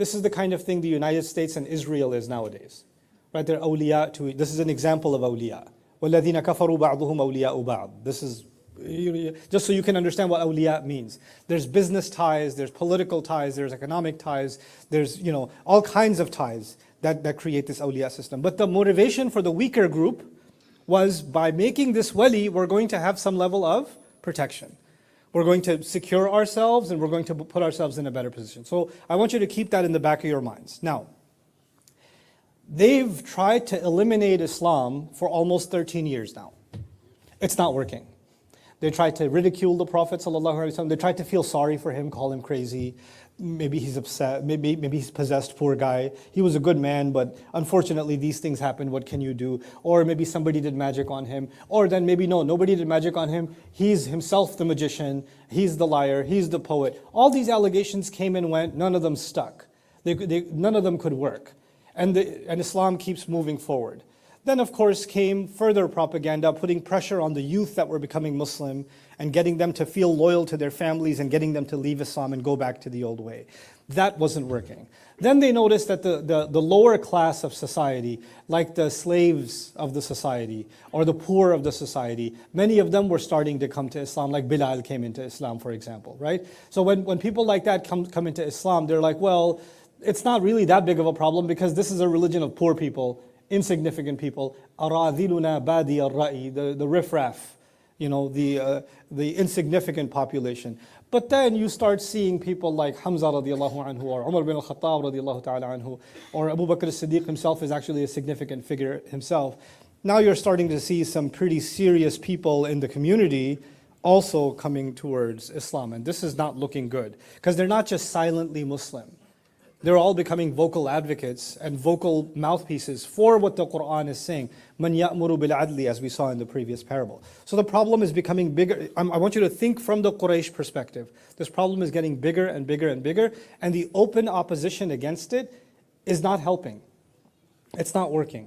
This is the kind of thing the United States and Israel is nowadays. Right? They're awliya to, this is an example of awliya. وَالَّذِينَ كَفَرُوا بَعْضُهُمْ أَوْلِيَاءُ بَعْض. This is, just so you can understand what awliya means. There's business ties, there's political ties, there's economic ties, there's all kinds of ties that create this awliya system. But the motivation for the weaker group was, by making this wali, we're going to have some level of protection. We're going to secure ourselves and we're going to put ourselves in a better position. So I want you to keep that in the back of your minds. Now, they've tried to eliminate Islam for almost 13 years now. It's not working. They tried to ridicule the Prophet ﷺ. They tried to feel sorry for him, call him crazy. Maybe he's upset, maybe he's possessed, poor guy. He was a good man, but unfortunately these things happened, what can you do? Or maybe somebody did magic on him. Or then maybe no, nobody did magic on him. He's himself the magician, he's the liar, he's the poet. All these allegations came and went, none of them stuck. None of them could work. And Islam keeps moving forward. Then of course came further propaganda, putting pressure on the youth that were becoming Muslim and getting them to feel loyal to their families and getting them to leave Islam and go back to the old way. That wasn't working. Then they noticed that the lower class of society, like the slaves of the society or the poor of the society, many of them were starting to come to Islam, like Bilal came into Islam, for example, right? So when people like that come into Islam, they're like, well, it's not really that big of a problem because this is a religion of poor people, insignificant people, أَرَاذِلُنَا بَادِيَ الرَّأِي, the riffraff, the insignificant population. But then you start seeing people like Hamza radiallahu anhu, or Umar bin al-Khattab radiallahu ta'ala anhu, or Abu Bakr as-Siddiq himself is actually a significant figure himself. Now you're starting to see some pretty serious people in the community also coming towards Islam. And this is not looking good, because they're not just silently Muslim. They're all becoming vocal advocates and vocal mouthpieces for what the Quran is saying. مَنْ يَأْمُرُ بِالْعَدْلِ, as we saw in the previous parable. So the problem is becoming bigger. I want you to think from the Quraysh perspective. This problem is getting bigger and bigger and bigger, and the open opposition against it is not helping. It's not working.